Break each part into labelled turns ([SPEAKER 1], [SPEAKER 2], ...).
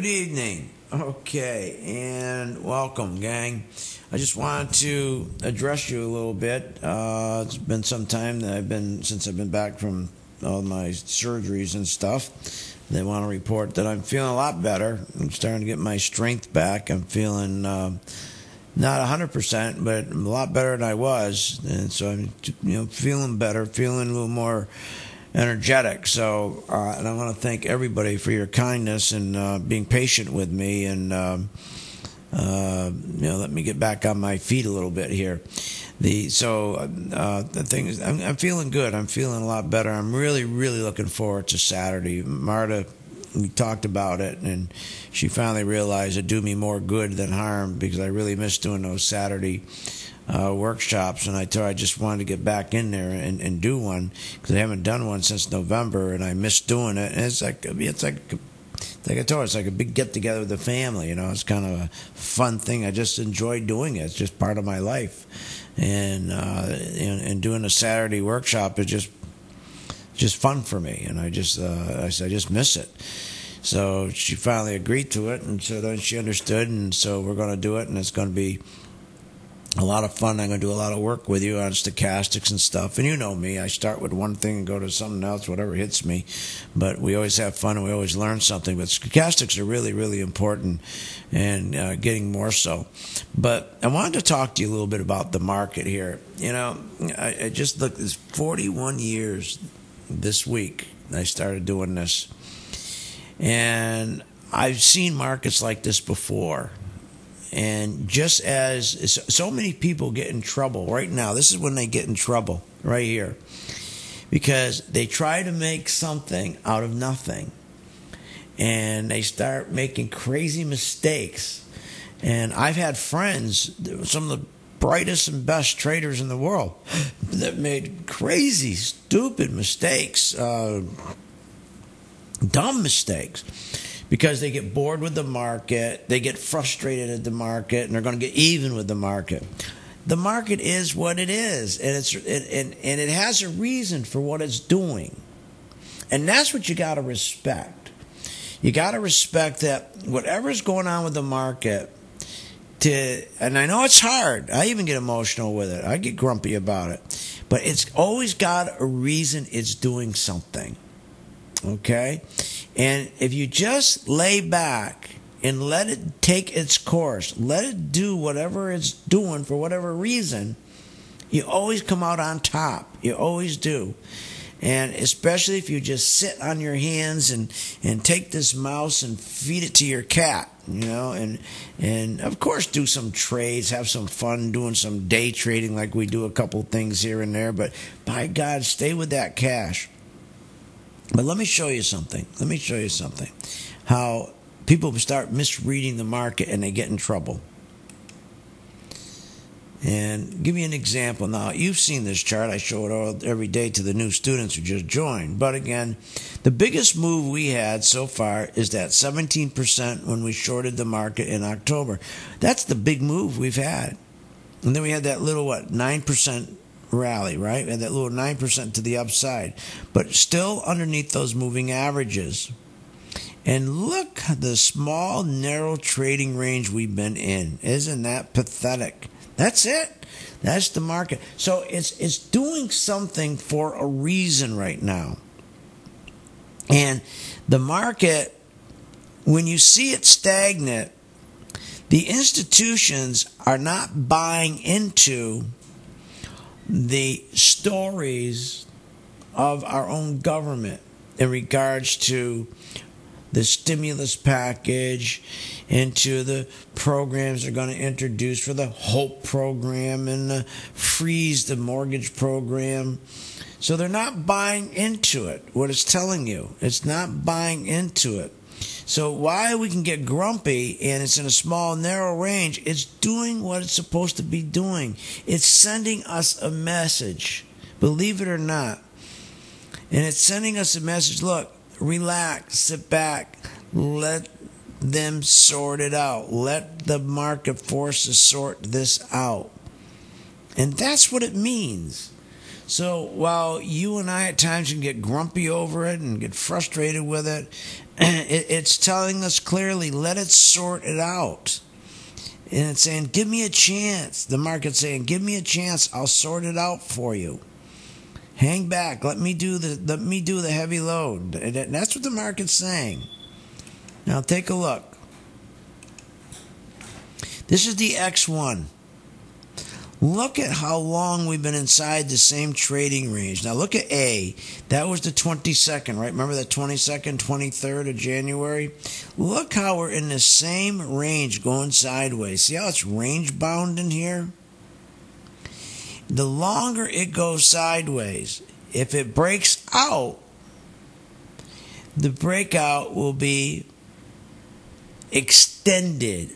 [SPEAKER 1] Good evening. Okay, and welcome, gang. I just wanted to address you a little bit. It's been some time that since I've been back from all my surgeries and stuff. They want to report that I'm feeling a lot better. I'm starting to get my strength back. I'm feeling not 100%, but a lot better than I was, and so I'm feeling better, feeling a little more energetic. So, and I want to thank everybody for your kindness and being patient with me, and let me get back on my feet a little bit here. The thing is, I'm feeling good. I'm feeling a lot better. I'm really, really looking forward to Saturday. Marta, we talked about it, and she finally realized it'd do me more good than harm because I really miss doing those Saturday workshops, and I told her I just wanted to get back in there and do one because I haven't done one since November, and I miss doing it. And it's like I told her, it's like a big get together with the family. It's kind of a fun thing. I just enjoy doing it. It's just part of my life, and doing a Saturday workshop is just fun for me. And I said I just miss it. So she finally agreed to it, and so then she understood, and so we're going to do it, and it's going to be a lot of fun. I'm going to do a lot of work with you on stochastics and stuff. And you know me, I start with one thing and go to something else, whatever hits me. But we always have fun and we always learn something. But stochastics are really, really important, and getting more so. But I wanted to talk to you a little bit about the market here. I just looked, it's 41 years this week I started doing this. And I've seen markets like this before. And just as so many people get in trouble right now, this is when they get in trouble right here, because they try to make something out of nothing, and they start making crazy mistakes. And I've had friends, some of the brightest and best traders in the world, that made crazy, stupid mistakes, dumb mistakes. Because they get bored with the market, they get frustrated at the market, and they're going to get even with the market. The market is what it is, and it has a reason for what it's doing. And that's what you got to respect. You got to respect that whatever's going on with the market, and I know it's hard. I even get emotional with it. I get grumpy about it. But it's always got a reason it's doing something. Okay? And if you just lay back and let it take its course, let it do whatever it's doing for whatever reason, you always come out on top. You always do. And especially if you just sit on your hands and take this mouse and feed it to your cat, and of course do some trades, have some fun doing some day trading like we do a couple things here and there, but by God, stay with that cash. But let me show you something. How people start misreading the market and they get in trouble. And give you an example. Now, you've seen this chart. I show it every day to the new students who just joined. But again, the biggest move we had so far is that 17% when we shorted the market in October. That's the big move we've had. And then we had that little, 9% rally, right? We had that little 9% to the upside, but still underneath those moving averages. And look at the small, narrow trading range we've been in. Isn't that pathetic? That's it. That's the market. So it's doing something for a reason right now. And the market, when you see it stagnant, the institutions are not buying into the stories of our own government in regards to the stimulus package, into the programs they're going to introduce for the HOPE program and the freeze the mortgage program. So they're not buying into it, what it's telling you. It's not buying into it. So while we can get grumpy and it's in a small, narrow range, it's doing what it's supposed to be doing. It's sending us a message, believe it or not. And it's sending us a message, look, relax, sit back, let them sort it out. Let the market forces sort this out. And that's what it means. So while you and I at times can get grumpy over it and get frustrated with it, It's telling us clearly, let it sort it out. And it's saying, give me a chance. The market's saying, give me a chance. I'll sort it out for you. Hang back. Let me do the heavy load. And that's what the market's saying. Now take a look. This is the X1. Look at how long we've been inside the same trading range. Now look at A. That was the 22nd, right? Remember the 22nd, 23rd of January? Look how we're in the same range going sideways. See how it's range bound in here? The longer it goes sideways, if it breaks out, the breakout will be extended.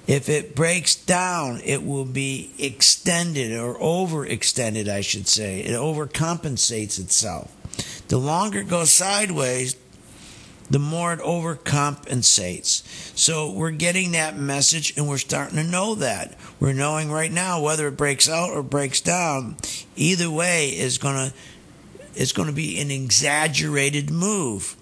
[SPEAKER 1] If it breaks down, it will be extended or overextended, I should say. It overcompensates itself. The longer it goes sideways, the more it overcompensates. So we're getting that message, and we're starting to know that. We're knowing right now whether it breaks out or breaks down. Either way is going to be an exaggerated move.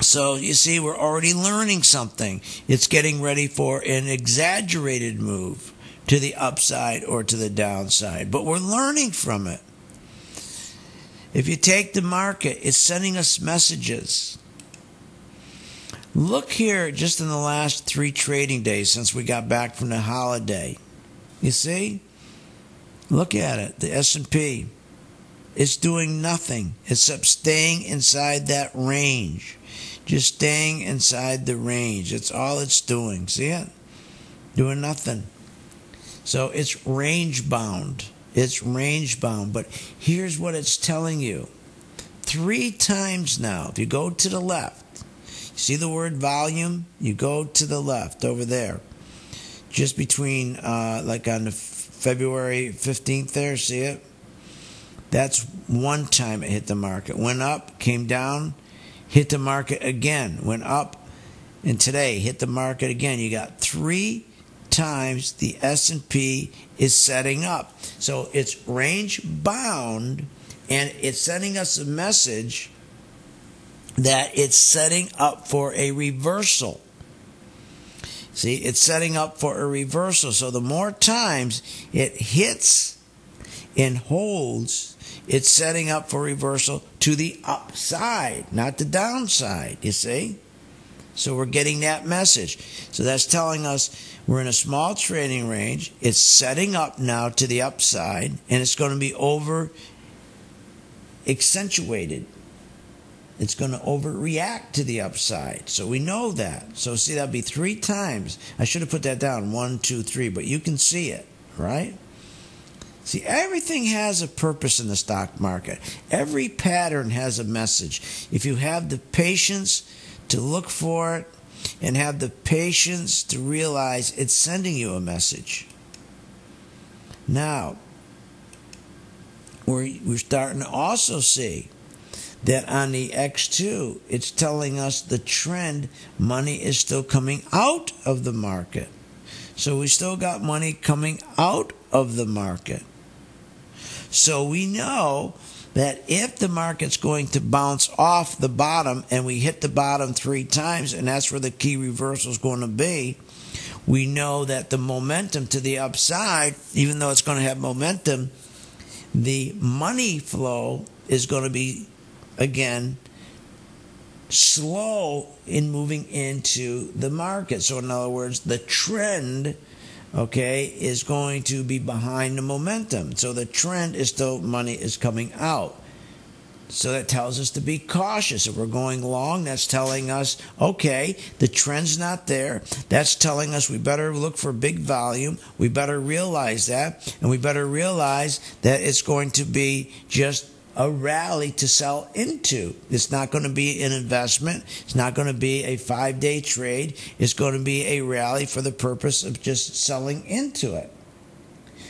[SPEAKER 1] So you see, we're already learning something. It's getting ready for an exaggerated move to the upside or to the downside. But we're learning from it. If you take the market, it's sending us messages. Look here just in the last 3 trading days since we got back from the holiday. You see? Look at it. The S&P. It's doing nothing except staying inside that range. Just staying inside the range. That's all it's doing. See it? Doing nothing. So it's range bound. It's range bound. But here's what it's telling you. 3 times now, if you go to the left, you see the word volume? You go to the left over there. Just between, like on the February 15th there, see it? That's one time it hit the market. Went up, came down, hit the market again, went up, and today hit the market again. You got 3 times the S&P is setting up. So it's range bound, and it's sending us a message that it's setting up for a reversal. See, it's setting up for a reversal. So the more times it hits and holds, it's setting up for reversal to the upside, not the downside, you see? So we're getting that message. So that's telling us we're in a small trading range. It's setting up now to the upside, and it's going to be over accentuated. It's going to overreact to the upside. So we know that. So see, that'll be 3 times. I should have put that down, 1, 2, 3, but you can see it, right? See, everything has a purpose in the stock market. Every pattern has a message. If you have the patience to look for it and have the patience to realize it's sending you a message. Now, we're starting to also see that on the X2, it's telling us the trend, money is still coming out of the market. So we still got money coming out of the market. So we know that if the market's going to bounce off the bottom, and we hit the bottom 3 times, and that's where the key reversal is going to be, we know that the momentum to the upside, even though it's going to have momentum, the money flow is going to be, again, slow in moving into the market. So in other words, the trend, okay, is going to be behind the momentum. So the trend is still money is coming out. So that tells us to be cautious. If we're going long, that's telling us, okay, the trend's not there. That's telling us we better look for big volume. We better realize that. And we better realize that it's going to be just a rally to sell into. It's not going to be an investment. It's not going to be a 5-day trade. It's going to be a rally for the purpose of just selling into it.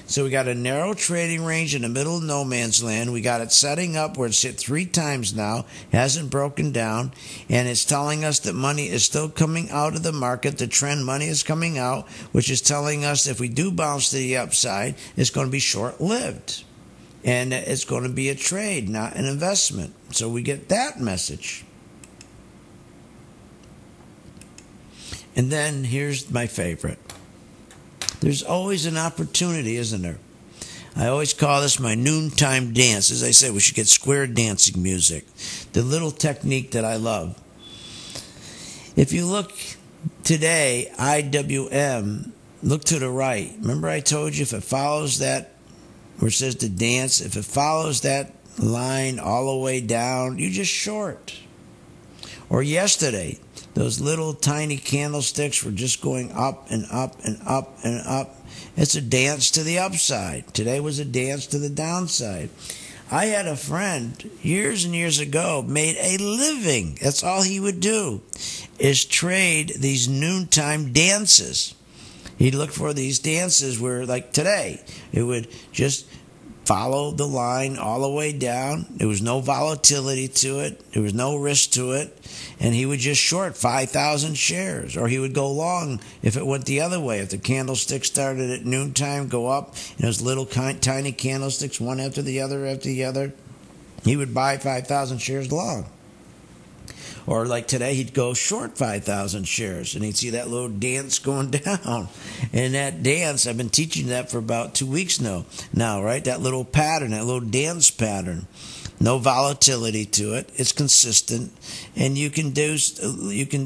[SPEAKER 1] So we got a narrow trading range in the middle of no man's land. We got it setting up where it's hit 3 times now, hasn't broken down, and it's telling us that money is still coming out of the market. The trend money is coming out, which is telling us if we do bounce to the upside, it's going to be short-lived. And it's going to be a trade, not an investment. So we get that message. And then here's my favorite. There's always an opportunity, isn't there? I always call this my noontime dance. As I said, we should get square dancing music. The little technique that I love. If you look today, IWM, look to the right. Remember I told you if it follows that, where it says to dance, if it follows that line all the way down, you just short. Or yesterday, those little tiny candlesticks were just going up and up and up and up. It's a dance to the upside. Today was a dance to the downside. I had a friend years and years ago made a living. That's all he would do, is trade these noontime dances. He'd look for these dances where, like today, it would just follow the line all the way down. There was no volatility to it. There was no risk to it. And he would just short 5,000 shares. Or he would go long if it went the other way. If the candlestick started at noontime, go up, and those little tiny candlesticks, one after the other, he would buy 5,000 shares long. Or like today, he'd go short 5,000 shares, and he'd see that little dance going down. And that dance, I've been teaching that for about 2 weeks now, right? That little pattern, that little dance pattern. No volatility to it. It's consistent. And you can,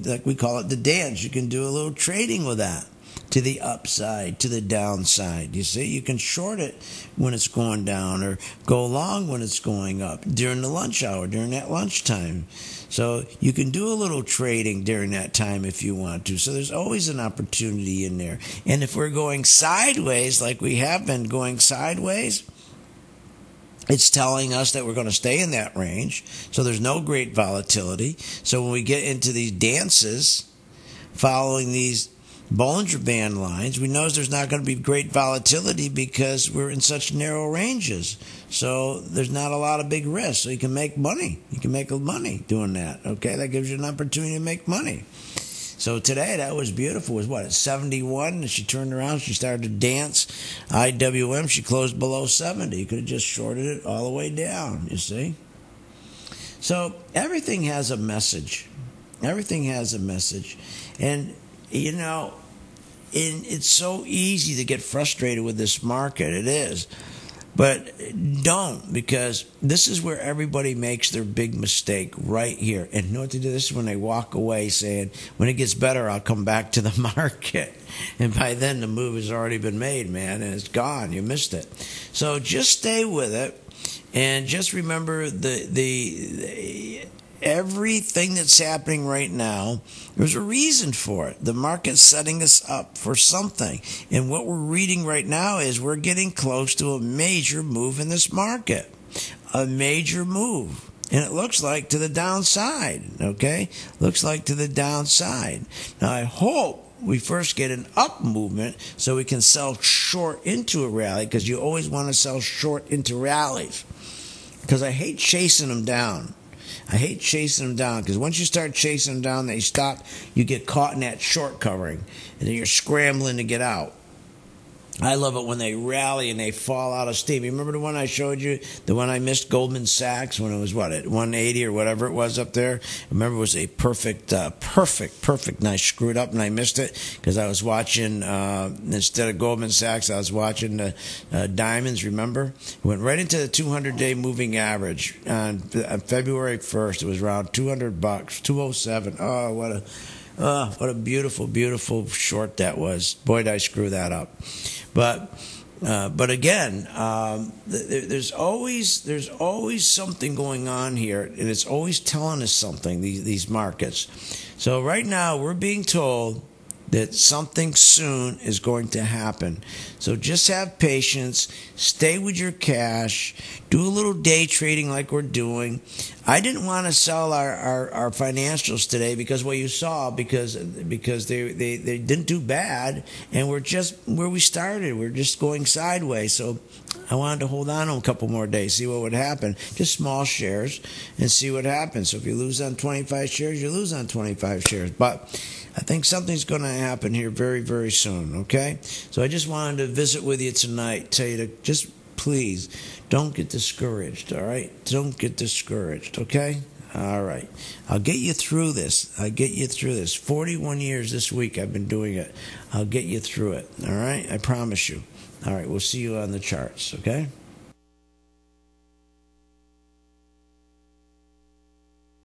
[SPEAKER 1] like we call it the dance, you can do a little trading with that. To the upside, to the downside. You see, you can short it when it's going down or go long when it's going up during the lunch hour, during that lunchtime. So you can do a little trading during that time if you want to. So there's always an opportunity in there. And if we're going sideways, like we have been going sideways, it's telling us that we're going to stay in that range. So there's no great volatility. So when we get into these dances, following these Bollinger Band lines, we know there's not going to be great volatility because we're in such narrow ranges. So there's not a lot of big risk. So you can make money. You can make money doing that. Okay, that gives you an opportunity to make money. So today, that was beautiful. It was what, at 71? And she turned around, she started to dance. IWM, she closed below 70. You could have just shorted it all the way down, you see? So everything has a message. Everything has a message. And you know, it's so easy to get frustrated with this market. It is. But don't, because this is where everybody makes their big mistake, right here. And you know what to do? This is when they walk away saying, when it gets better, I'll come back to the market. And by then, the move has already been made, man, and it's gone. You missed it. So just stay with it. And just remember everything that's happening right now, there's a reason for it. The market's setting us up for something. And what we're reading right now is we're getting close to a major move in this market. A major move. And it looks like to the downside, okay? Looks like to the downside. Now, I hope we first get an up movement so we can sell short into a rally, because you always want to sell short into rallies. Because I hate chasing them down. I hate chasing them down, because once you start chasing them down, they stop. You get caught in that short covering, and then you're scrambling to get out. I love it when they rally and they fall out of steam. You remember the one I showed you? The one I missed, Goldman Sachs, when it was, what, at 180 or whatever it was up there? I remember it was a perfect, and I screwed up and I missed it because I was watching, instead of Goldman Sachs, I was watching the diamonds, remember? It went right into the 200-day moving average on February 1st. It was around $200, 207. Oh, what a beautiful, beautiful short that was. Boy, did I screw that up. But again, there's always something going on here, and it's always telling us something, these markets. So right now, we're being told that something soon is going to happen. So just have patience, stay with your cash, do a little day trading like we're doing. I didn't want to sell our financials today because what you saw, because they didn't do bad, and we're just where we started. We're just going sideways. So I wanted to hold on to a couple more days, see what would happen. Just small shares and see what happens. So if you lose on 25 shares, you lose on 25 shares. But I think something's going to happen here very, very soon, okay? So I just wanted to visit with you tonight, tell you to just please don't get discouraged, all right? Don't get discouraged, okay? All right. I'll get you through this. 41 years this week I've been doing it. I'll get you through it. All right? I promise you. All right. We'll see you on the charts, okay?